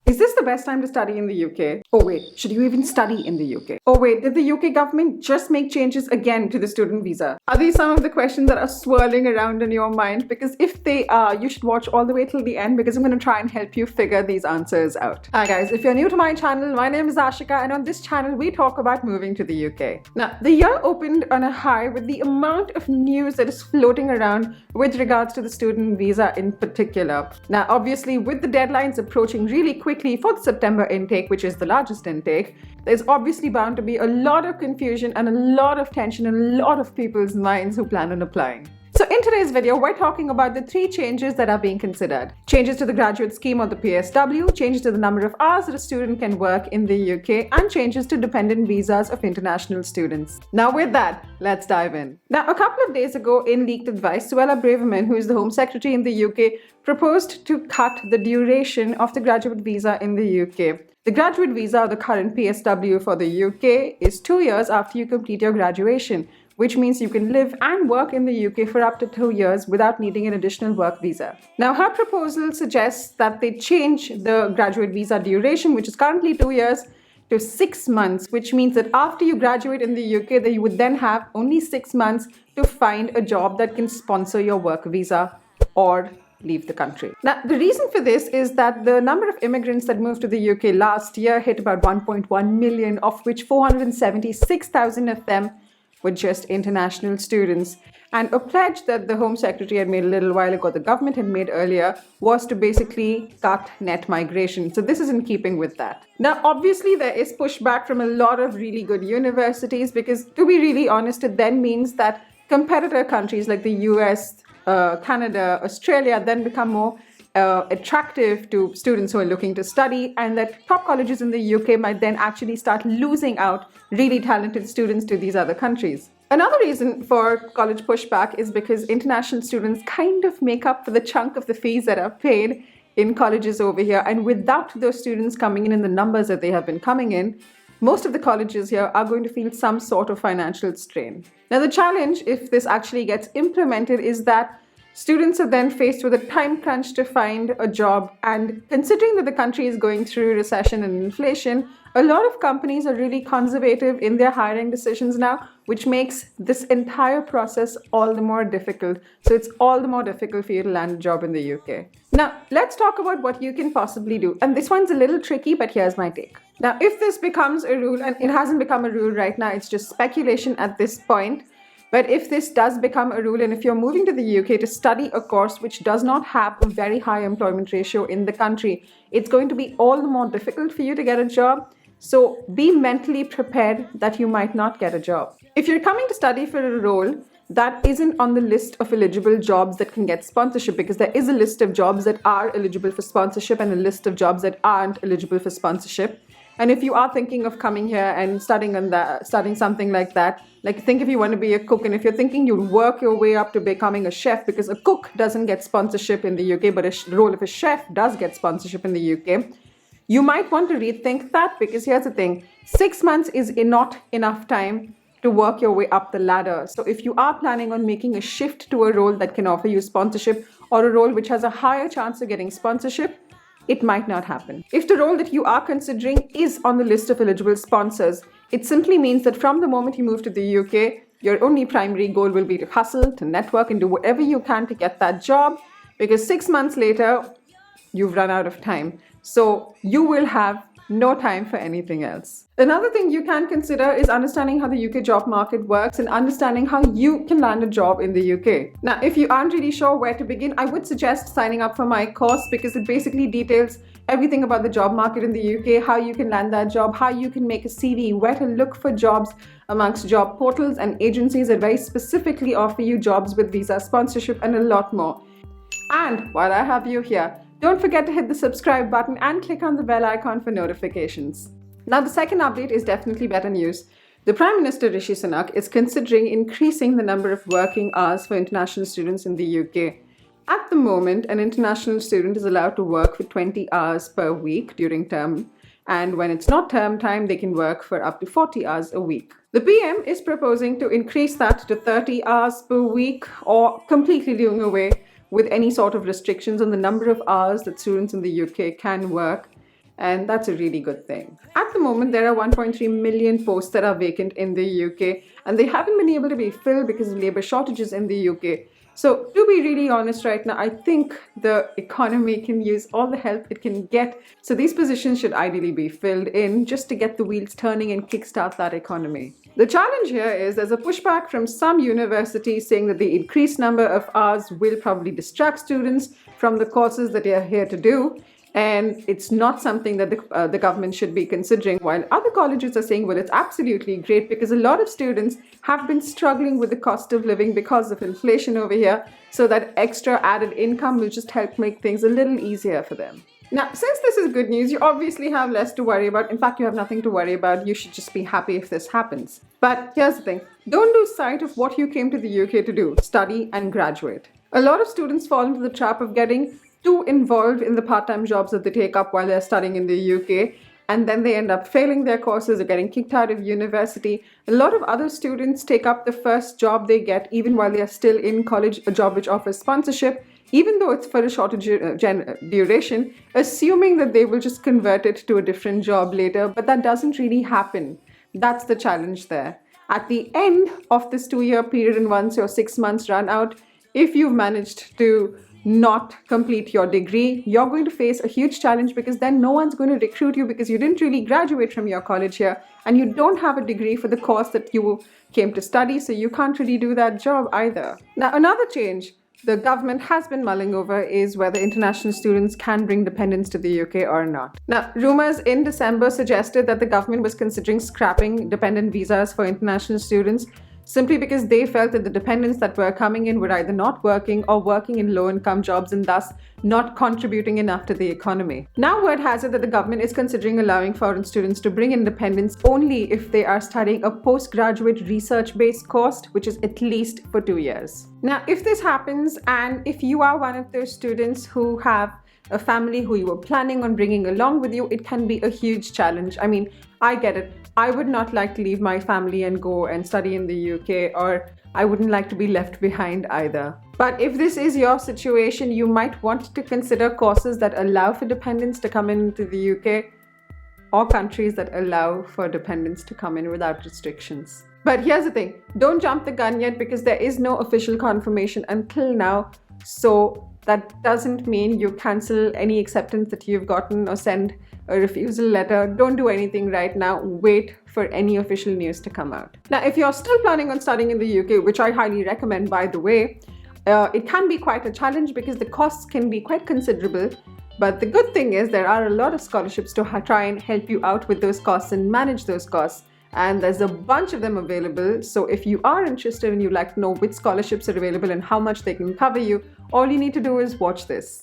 Is this the best time to study in the UK? Oh wait, should you even study in the UK? Oh wait, did the UK government just make changes again to the student visa? Are these some of the questions that are swirling around in your mind? Because if they are, you should watch all the way till the end because I'm going to try and help you figure these answers out. Hi guys, if you're new to my channel, my name is Ashika and on this channel we talk about moving to the UK. Now, the year opened on a high with the amount of news that is floating around with regards to the student visa in particular. Now, obviously, with the deadlines approaching really quickly for the September intake, which is the largest intake, there's obviously bound to be a lot of confusion and a lot of tension in a lot of people's minds who plan on applying. So in today's video, we're talking about the 3 changes that are being considered. Changes to the graduate scheme or the PSW, changes to the number of hours that a student can work in the UK, and changes to dependent visas of international students. Now with that, let's dive in. Now, a couple of days ago in leaked advice, Suella Braverman, who is the Home Secretary in the UK, proposed to cut the duration of the graduate visa in the UK. The graduate visa, or the current PSW for the UK, is 2 years after you complete your graduation, which means you can live and work in the UK for up to 2 years without needing an additional work visa. Now, her proposal suggests that they change the graduate visa duration, which is currently 2 years, to 6 months, which means that after you graduate in the UK, that you would then have only 6 months to find a job that can sponsor your work visa or leave the country. Now, the reason for this is that the number of immigrants that moved to the UK last year hit about 1.1 million, of which 476,000 of them were just international students. And a pledge that the Home Secretary had made a little while ago, the government had made earlier, was to basically cut net migration. So this is in keeping with that. Now, obviously, there is pushback from a lot of really good universities because, to be really honest, it then means that competitor countries like the US, Canada, Australia then become more attractive to students who are looking to study, and that top colleges in the UK might then actually start losing out really talented students to these other countries. Another reason for college pushback is because international students kind of make up for the chunk of the fees that are paid in colleges over here, and without those students coming in the numbers that they have been coming in, most of the colleges here are going to feel some sort of financial strain. Now, the challenge, if this actually gets implemented, is that students are then faced with a time crunch to find a job, and considering that the country is going through recession and inflation, a lot of companies are really conservative in their hiring decisions now, which makes this entire process all the more difficult. So it's all the more difficult for you to land a job in the UK. Now, let's talk about what you can possibly do. And this one's a little tricky, but here's my take. Now, if this becomes a rule, and it hasn't become a rule right now, it's just speculation at this point, but if this does become a rule, and if you're moving to the UK to study a course which does not have a very high employment ratio in the country, it's going to be all the more difficult for you to get a job. So be mentally prepared that you might not get a job. If you're coming to study for a role that isn't on the list of eligible jobs that can get sponsorship, because there is a list of jobs that are eligible for sponsorship and a list of jobs that aren't eligible for sponsorship. And if you are thinking of coming here and studying something like that, like think if you want to be a cook, and if you're thinking you'll work your way up to becoming a chef, because a cook doesn't get sponsorship in the UK, but the role of a chef does get sponsorship in the UK, you might want to rethink that, because here's the thing, 6 months is not enough time to work your way up the ladder. So if you are planning on making a shift to a role that can offer you sponsorship, or a role which has a higher chance of getting sponsorship, it might not happen. If the role that you are considering is on the list of eligible sponsors, it simply means that from the moment you move to the UK, your only primary goal will be to hustle, to network, and do whatever you can to get that job, because 6 months later, you've run out of time. So you will have no time for anything else. Another thing you can consider is understanding how the UK job market works and understanding how you can land a job in the UK. Now, if you aren't really sure where to begin, I would suggest signing up for my course, because it basically details everything about the job market in the UK, how you can land that job, how you can make a CV, where to look for jobs amongst job portals and agencies that very specifically offer you jobs with visa sponsorship, and a lot more. And while I have you here, don't forget to hit the subscribe button and click on the bell icon for notifications. Now, the second update is definitely better news. The Prime Minister Rishi Sunak is considering increasing the number of working hours for international students in the UK. At the moment, an international student is allowed to work for 20 hours per week during term, and when it's not term time, they can work for up to 40 hours a week. The PM is proposing to increase that to 30 hours per week, or completely doing away with any sort of restrictions on the number of hours that students in the UK can work. and that's a really good thing. At the moment, there are 1.3 million posts that are vacant in the UK, and they haven't been able to be filled because of labor shortages in the UK. So, to be really honest right now, I think the economy can use all the help it can get. So, these positions should ideally be filled in just to get the wheels turning and kickstart that economy. The challenge here is there's a pushback from some universities saying that the increased number of hours will probably distract students from the courses that they are here to do. And it's not something that the government should be considering, while other colleges are saying, well, it's absolutely great because a lot of students have been struggling with the cost of living because of inflation over here. So that extra added income will just help make things a little easier for them. Now, since this is good news, you obviously have less to worry about. In fact, you have nothing to worry about. You should just be happy if this happens. But here's the thing. Don't lose sight of what you came to the UK to do, study and graduate. A lot of students fall into the trap of getting too involved in the part-time jobs that they take up while they're studying in the UK, and then they end up failing their courses or getting kicked out of university. A lot of other students take up the first job they get even while they are still in college, a job which offers sponsorship, even though it's for a shorter duration, assuming that they will just convert it to a different job later, but that doesn't really happen. That's the challenge there. At the end of this 2-year period, and once your 6 months run out, if you've managed to not complete your degree, you're going to face a huge challenge because then no one's going to recruit you because you didn't really graduate from your college here and you don't have a degree for the course that you came to study, so you can't really do that job either. Now, another change the government has been mulling over is whether international students can bring dependents to the UK or not. Now, rumours in December suggested that the government was considering scrapping dependent visas for international students, simply because they felt that the dependents that were coming in were either not working or working in low-income jobs and thus not contributing enough to the economy. Now word has it that the government is considering allowing foreign students to bring in dependents only if they are studying a postgraduate research-based course, which is at least for 2 years. Now, if this happens and if you are one of those students who have a family who you were planning on bringing along with you, it can be a huge challenge. I mean, I get it. I would not like to leave my family and go and study in the UK, or I wouldn't like to be left behind either. But if this is your situation, you might want to consider courses that allow for dependents to come into the UK or countries that allow for dependents to come in without restrictions. But here's the thing, don't jump the gun yet because there is no official confirmation until now. So that doesn't mean you cancel any acceptance that you've gotten or send a refusal letter. Don't do anything right now. Wait for any official news to come out. Now, if you're still planning on studying in the UK, which I highly recommend, by the way, it can be quite a challenge because the costs can be quite considerable. But the good thing is there are a lot of scholarships to try and help you out with those costs and manage those costs. And there's a bunch of them available. So if you are interested and you'd like to know which scholarships are available and how much they can cover you, all you need to do is watch this.